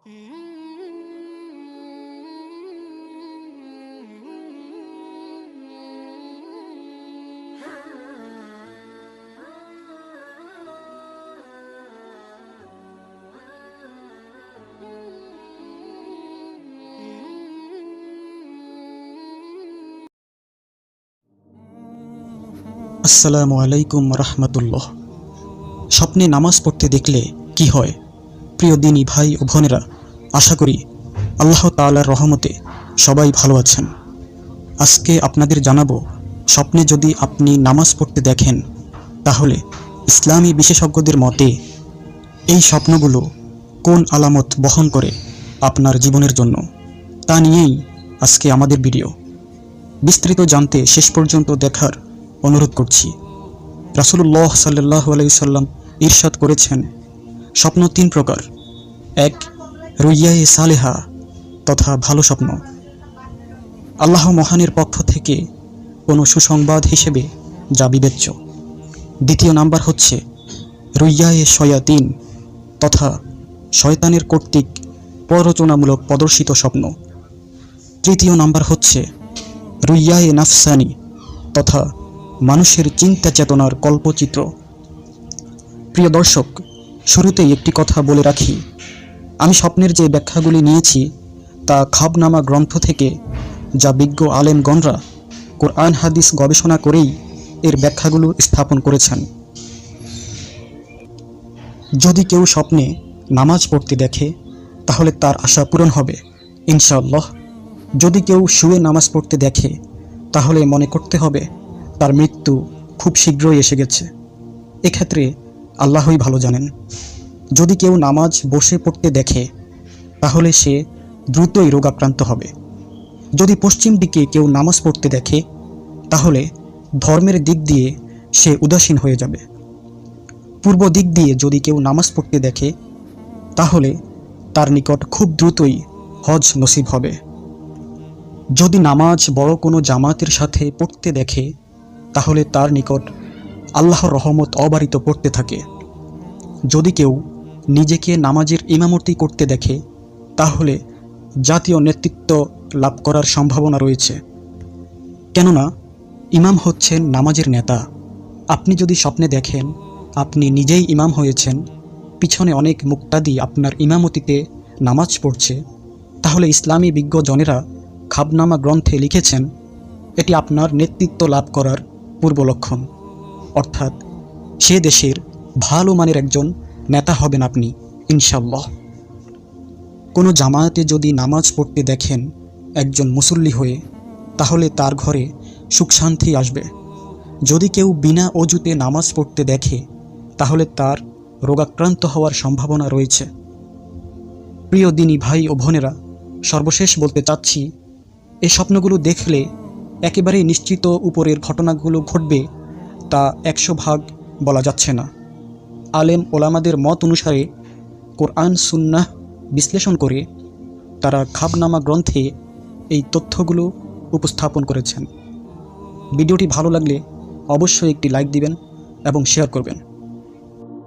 আসসালামু আলাইকুম রহমতুল্লাহ। স্বপ্নে নামাজ পড়তে দেখলে কি হয়? প্রিয় দিনী ভাই ও বোনেরা, আশা করি আল্লাহ তাআলার রহমতে সবাই ভালো আছেন। আজকে আপনাদের জানাবো, স্বপ্নে যদি আপনি নামাজ পড়তে দেখেন তাহলে ইসলামী বিশেষজ্ঞদের মতে এই স্বপ্নগুলো কোন আলামত বহন করে আপনার জীবনের জন্য, তা নিয়েই আজকে আমাদের ভিডিও। বিস্তারিত জানতে শেষ পর্যন্ত দেখার অনুরোধ করছি। রাসূলুল্লাহ সাল্লাল্লাহু আলাইহি সাল্লাম ইরশাদ করেছেন, স্বপ্ন তিন প্রকার। এক, রুইয়ায়ে সালেহা তথা ভালো স্বপ্ন, আল্লাহ মহানের পক্ষ থেকে কোনো সুসংবাদ হিসেবে যা বিবেচ্য। দ্বিতীয় নাম্বার হচ্ছে রুইয়ায়ে শয়াতিন তথা শয়তানের কর্তৃক প্ররোচনামূলক প্রদর্শিত স্বপ্ন। তৃতীয় নাম্বার হচ্ছে রুইয়ায়ে নাফসানি তথা মানুষের চিন্তা চেতনার কল্পচিত্র। প্রিয় দর্শক, শুরুতেই একটি কথা বলে রাখি, আমি স্বপ্নের যে ব্যাখ্যাগুলি নিয়েছি তা খাবনামা গ্রন্থ থেকে, যা বিজ্ঞ আলেমগণরা কোরআন হাদিস গবেষণা করেই এর ব্যাখ্যাগুলো স্থাপন করেছেন। যদি কেউ স্বপ্নে নামাজ পড়তে দেখে তাহলে তার আশা পূরণ হবে ইনশাআল্লাহ। যদি কেউ শুয়ে নামাজ পড়তে দেখে তাহলে মনে করতে হবে তার মৃত্যু খুব শীঘ্রই এসে গেছে। এক্ষেত্রে আল্লাহই ভালো জানেন। যদি কেউ নামাজ বসে পড়তে দেখে তাহলে সে দ্রুতই রোগাক্রান্ত হবে। যদি পশ্চিম দিকে কেউ নামাজ পড়তে দেখে তাহলে ধর্মের দিক দিয়ে সে উদাসীন হয়ে যাবে। পূর্ব দিক দিয়ে যদি কেউ নামাজ পড়তে দেখে তাহলে তার নিকট খুব দ্রুতই হজ নসিব হবে। যদি নামাজ বড় কোনো জামাতের সাথে পড়তে দেখে তাহলে তার নিকট আল্লাহর রহমত অবারিত পড়তে থাকে। যদি কেউ নিজেকে নামাজের ইমামতি করতে দেখে তাহলে জাতীয় নেতৃত্ব লাভ করার সম্ভাবনা রয়েছে, কেননা ইমাম হচ্ছেন নামাজের নেতা। আপনি যদি স্বপ্নে দেখেন আপনি নিজেই ইমাম হয়েছেন, পিছনে অনেক মুক্তাদি আপনার ইমামতিতে নামাজ পড়ছে, তাহলে ইসলামী বিজ্ঞজনেরা খাবনামা গ্রন্থে লিখেছেন এটি আপনার নেতৃত্ব লাভ করার পূর্ব লক্ষণ, অর্থাৎ সে দেশের ভালো মানের একজন নেতা হবেন আপনি ইনশাআল্লাহ। কোনো জামায়াতে যদি নামাজ পড়তে দেখেন একজন মুসল্লি হয়ে তাহলে তার ঘরে সুখ শান্তি আসবে। যদি কেউ বিনা অজুতে নামাজ পড়তে দেখে তাহলে তার রোগাক্রান্ত হওয়ার সম্ভাবনা রয়েছে। প্রিয় দিনী ভাই ও বোনেরা, সর্বশেষ বলতে চাচ্ছি, এই স্বপ্নগুলো দেখলে একেবারেই নিশ্চিত উপরের ঘটনাগুলো ঘটবে তা 100% বলা যাচ্ছে না। আলেম ওলামাদের মত অনুসারে কোরআন সুন্নাহ বিশ্লেষণ করে তারা খাবনামা গ্রন্থে এই তথ্যগুলো উপস্থাপন করেছেন। ভিডিওটি ভালো লাগলে অবশ্যই একটি লাইক দিবেন এবং শেয়ার করবেন।